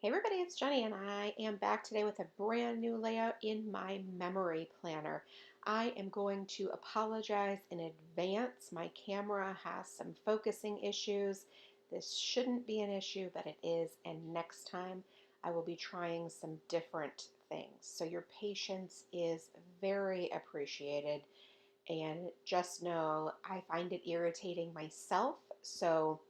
Hey everybody, it's Jenny and I am back today with a brand new layout in my memory planner. I am going to apologize in advance. My camera has some focusing issues. This shouldn't be an issue, but it is, and next time I will be trying some different things. So your patience is very appreciated, and just know I find it irritating myself, so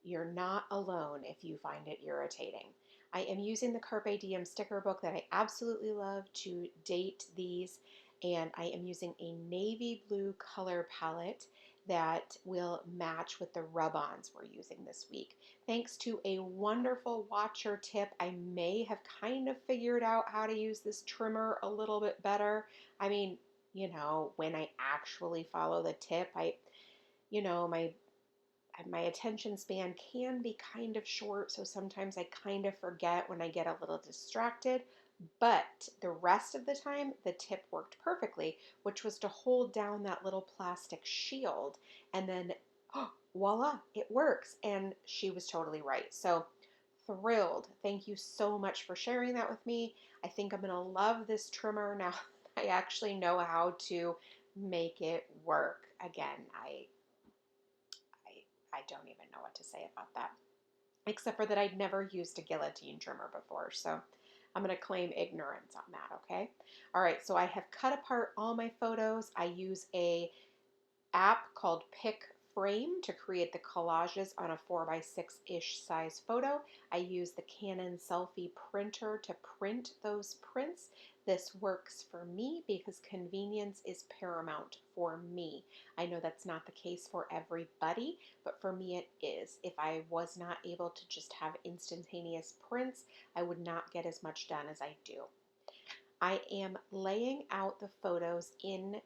you're not alone if you find it irritating. I am using the Carpe Diem sticker book that I absolutely love to date these, and I am using a navy blue color palette that will match with the rub-ons we're using this week. Thanks to a wonderful watcher tip, I may have kind of figured out how to use this trimmer a little bit better. I mean, when I actually follow the tip, my attention span can be kind of short, so sometimes I kind of forget when I get a little distracted. But the rest of the time, the tip worked perfectly, which was to hold down that little plastic shield, and then voila, it works. And she was totally right. So thrilled. Thank you so much for sharing that with me. I think I'm going to love this trimmer now. I actually know how to make it work. Again, I don't even know what to say about that, except for that I'd never used a guillotine trimmer before. So I'm going to claim ignorance on that, okay? All right, so I have cut apart all my photos. I use a app called Pick Frame to create the collages on a 4x6-ish size photo. I use the Canon selfie printer to print those prints. This works for me because convenience is paramount for me. I know that's not the case for everybody, but for me it is. If I was not able to just have instantaneous prints, I would not get as much done as I do. I am laying out the photos in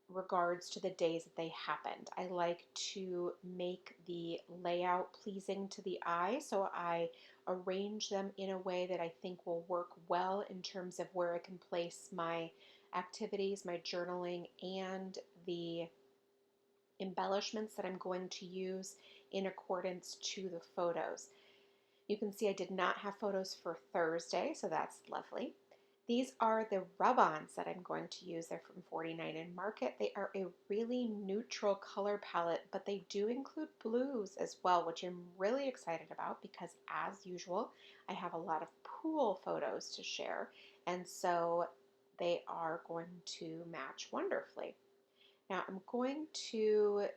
regards to the days that they happened. I like to make the layout pleasing to the eye, so I arrange them in a way that I think will work well in terms of where I can place my activities, my journaling, and the embellishments that I'm going to use in accordance to the photos. You can see I did not have photos for Thursday, so that's lovely. These are the rub-ons that I'm going to use. They're from 49 in Market. They are a really neutral color palette, but they do include blues as well, which I'm really excited about because, as usual, I have a lot of pool photos to share, and so they are going to match wonderfully. Now I'm going to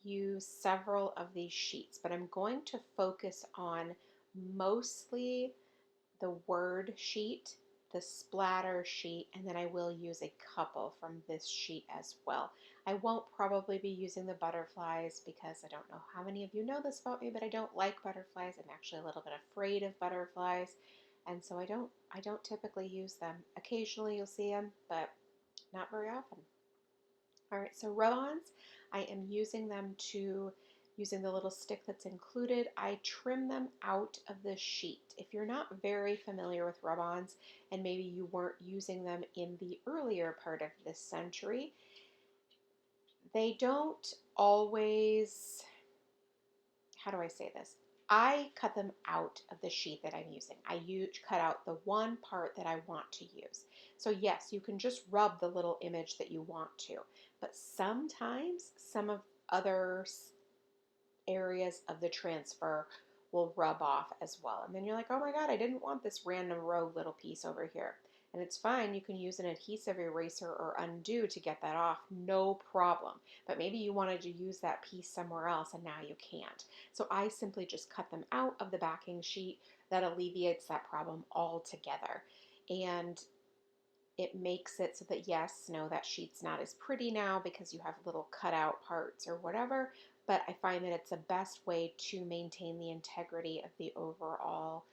use several of these sheets, but I'm going to focus on mostly the word sheet, the splatter sheet, and then I will use a couple from this sheet as well. I won't probably be using the butterflies because I don't know how many of you know this about me, but I don't like butterflies. I'm actually a little bit afraid of butterflies, and so I don't typically use them. Occasionally you'll see them, but not very often. All right, so rub-ons, I am using them using the little stick that's included. I trim them out of the sheet. If you're not very familiar with rub-ons and maybe you weren't using them in the earlier part of this century, they don't always, how do I say this? I cut them out of the sheet that I'm using. Cut out the one part that I want to use. So yes, you can just rub the little image that you want to, but sometimes some of other areas of the transfer will rub off as well. And then you're like, oh my God, I didn't want this random rogue little piece over here. And it's fine. You can use an adhesive eraser or undo to get that off. No problem. But maybe you wanted to use that piece somewhere else and now you can't. So I simply just cut them out of the backing sheet. That alleviates that problem altogether. And it makes it so that, yes, no, that sheet's not as pretty now because you have little cutout parts or whatever, but I find that it's the best way to maintain the integrity of the overall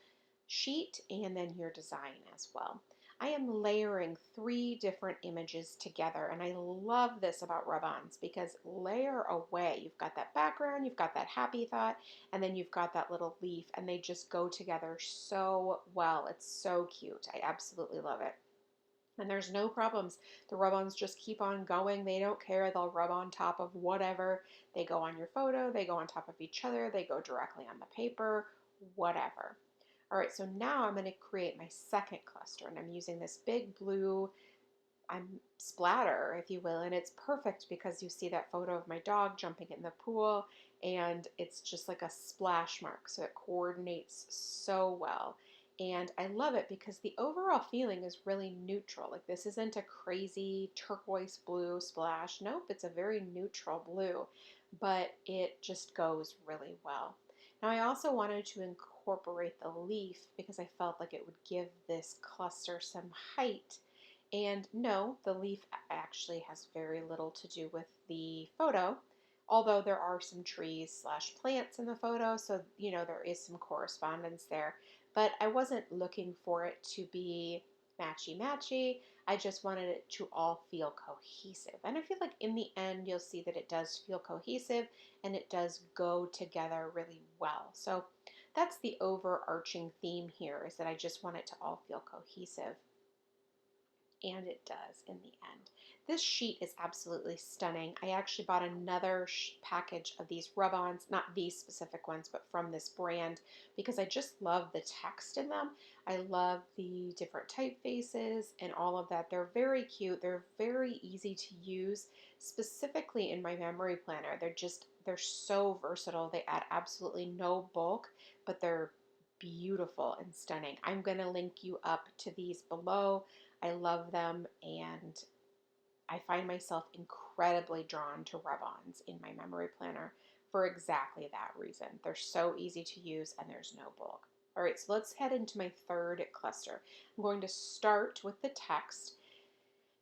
sheet and then your design as well. I am layering 3 different images together, and I love this about rub-ons because layer away. You've got that background, you've got that happy thought, and then you've got that little leaf, and they just go together so well. It's so cute. I absolutely love it. And there's no problems. The rub-ons just keep on going. They don't care. They'll rub on top of whatever. They go on your photo. They go on top of each other. They go directly on the paper, whatever. All right, so now I'm going to create my second cluster, and I'm using this big blue splatter, if you will, and it's perfect because you see that photo of my dog jumping in the pool, and it's just like a splash mark, so it coordinates so well. And I love it because the overall feeling is really neutral. Like, this isn't a crazy turquoise blue splash. Nope, it's a very neutral blue, but it just goes really well. Now, I also wanted to incorporate the leaf because I felt like it would give this cluster some height. And no, the leaf actually has very little to do with the photo, although there are some trees slash plants in the photo, so there is some correspondence there. But I wasn't looking for it to be matchy-matchy. I just wanted it to all feel cohesive. And I feel like in the end, you'll see that it does feel cohesive and it does go together really well. So that's the overarching theme here, is that I just want it to all feel cohesive. And it does in the end. This sheet is absolutely stunning. I actually bought another package of these rub-ons, not these specific ones, but from this brand, because I just love the text in them. I love the different typefaces and all of that. They're very cute. They're very easy to use, specifically in my memory planner. They're so versatile. They add absolutely no bulk, but they're beautiful and stunning. I'm going to link you up to these below. I love them, and I find myself incredibly drawn to rub-ons in my memory planner for exactly that reason. They're so easy to use and there's no bulk. All right, so let's head into my third cluster. I'm going to start with the text,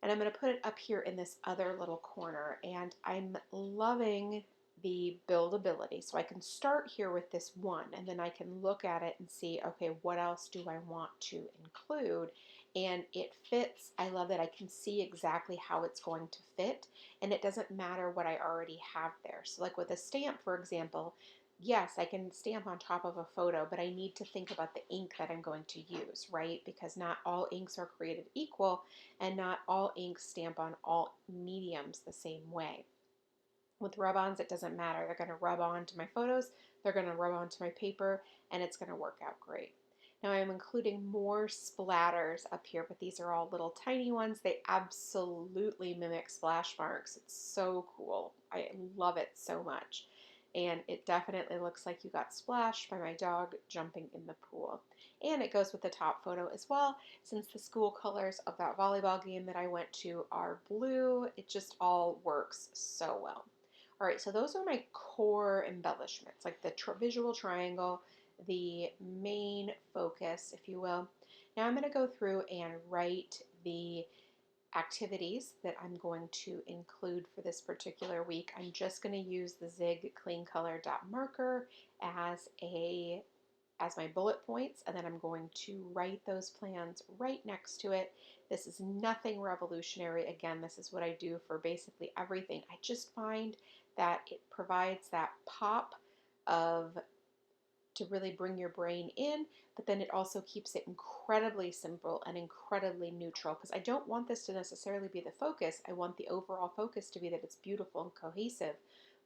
and I'm going to put it up here in this other little corner, and I'm loving the buildability. So I can start here with this one, and then I can look at it and see, okay, what else do I want to include? And it fits. I love that I can see exactly how it's going to fit, and it doesn't matter what I already have there. So like with a stamp, for example, yes, I can stamp on top of a photo, but I need to think about the ink that I'm going to use, right? Because not all inks are created equal, and not all inks stamp on all mediums the same way. With rub-ons, it doesn't matter. They're going to rub on to my photos, they're going to rub onto my paper, and it's going to work out great. Now I'm including more splatters up here, but these are all little tiny ones. They absolutely mimic splash marks. It's so cool. I love it so much. And it definitely looks like you got splashed by my dog jumping in the pool. And it goes with the top photo as well. Since the school colors of that volleyball game that I went to are blue, it just all works so well. All right, so those are my core embellishments, like the visual triangle, the main focus, if you will. Now I'm going to go through and write the activities that I'm going to include for this particular week. I'm just going to use the Zig Clean Color dot marker as my bullet points, and then I'm going to write those plans right next to it. This is nothing revolutionary. Again, this is what I do for basically everything. I just find that it provides that pop to really bring your brain in, but then it also keeps it incredibly simple and incredibly neutral, because I don't want this to necessarily be the focus. I want the overall focus to be that it's beautiful and cohesive,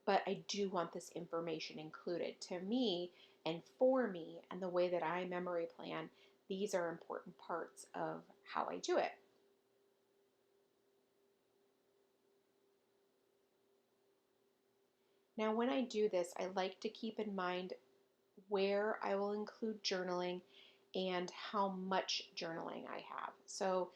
but I do want this information included. To me and for me and the way that I memory plan, these are important parts of how I do it. Now, when I do this, I like to keep in mind where I will include journaling and how much journaling I have. So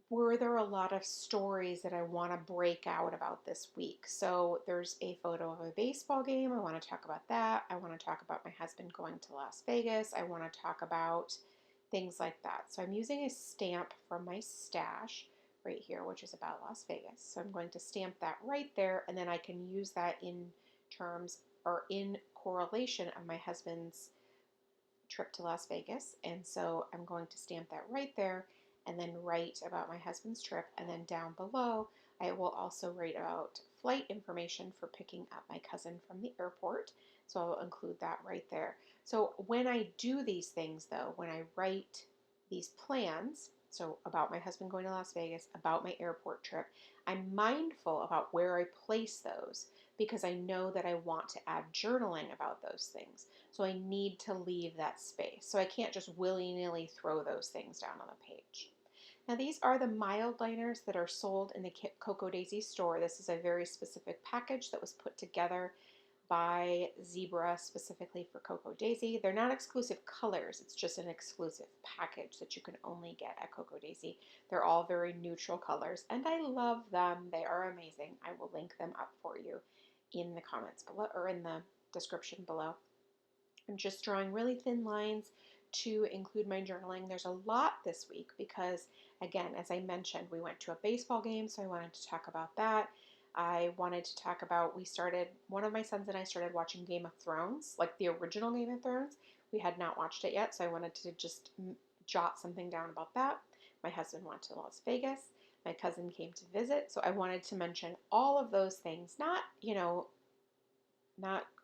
were there a lot of stories that I want to break out about this week? So there's a photo of a baseball game. I want to talk about that. I want to talk about my husband going to Las Vegas. I want to talk about things like that. So I'm using a stamp from my stash right here, which is about Las Vegas. So I'm going to stamp that right there, and then I can use that in terms or in correlation of my husband's trip to Las Vegas. And so I'm going to stamp that right there and then write about my husband's trip. And then down below, I will also write about flight information for picking up my cousin from the airport. So I'll include that right there. So when I do these things though, when I write these plans, so about my husband going to Las Vegas, about my airport trip, I'm mindful about where I place those. because I know that I want to add journaling about those things. So I need to leave that space. So I can't just willy-nilly throw those things down on the page. Now these are the mild liners that are sold in the Cocoa Daisy store. This is a very specific package that was put together by Zebra specifically for Cocoa Daisy. They're not exclusive colors, it's just an exclusive package that you can only get at Cocoa Daisy. They're all very neutral colors and I love them. They are amazing. I will link them up for you in the comments below or in the description below. I'm just drawing really thin lines to include my journaling. There's a lot this week because, again, as I mentioned, we went to a baseball game, so I wanted to talk about that. I wanted to talk about, one of my sons and I started watching Game of Thrones, like the original Game of Thrones. We had not watched it yet, so I wanted to just jot something down about that. My husband went to Las Vegas. My cousin came to visit, so I wanted to mention all of those things, not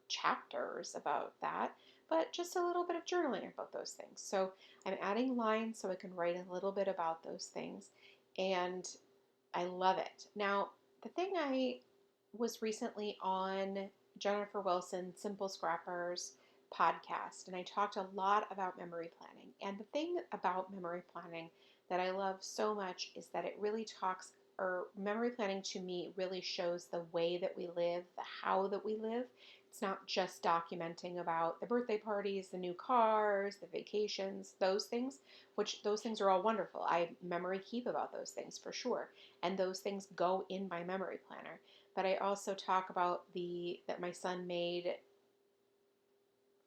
chapters about that, but just a little bit of journaling about those things. So I'm adding lines so I can write a little bit about those things, and I love it. Now, the thing I was recently on Jennifer Wilson's Simple Scrappers podcast, and I talked a lot about memory planning. And the thing about memory planning that I love so much is that it really talks, or memory planning to me really shows the way that we live, the how that we live. It's not just documenting about the birthday parties, the new cars, the vacations, those things, which those things are all wonderful. I memory keep about those things for sure. And those things go in my memory planner. But I also talk about that my son made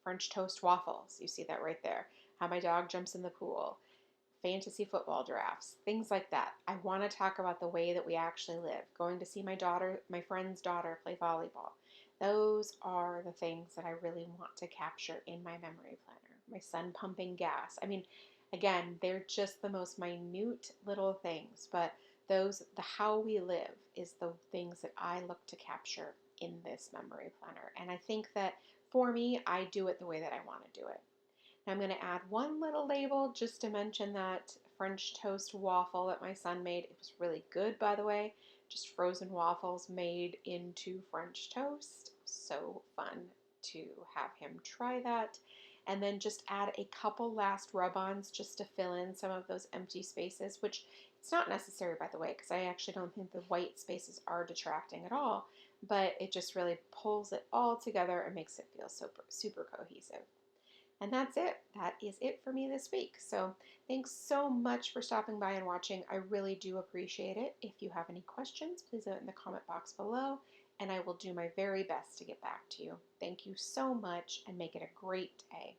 French toast waffles. You see that right there. How my dog jumps in the pool. Fantasy football drafts, things like that. I want to talk about the way that we actually live. Going to see my friend's daughter play volleyball. Those are the things that I really want to capture in my memory planner. My son pumping gas. I mean, again, they're just the most minute little things, but the how we live is the things that I look to capture in this memory planner. And I think that for me, I do it the way that I want to do it. Now I'm going to add one little label just to mention that French toast waffle that my son made. It was really good, by the way. Just frozen waffles made into French toast. So fun to have him try that. And then just add a couple last rub-ons just to fill in some of those empty spaces, which it's not necessary, by the way, because I actually don't think the white spaces are detracting at all, but it just really pulls it all together and makes it feel super, super cohesive. And that's it. That is it for me this week. So thanks so much for stopping by and watching. I really do appreciate it. If you have any questions, please leave it in the comment box below, and I will do my very best to get back to you. Thank you so much, and make it a great day.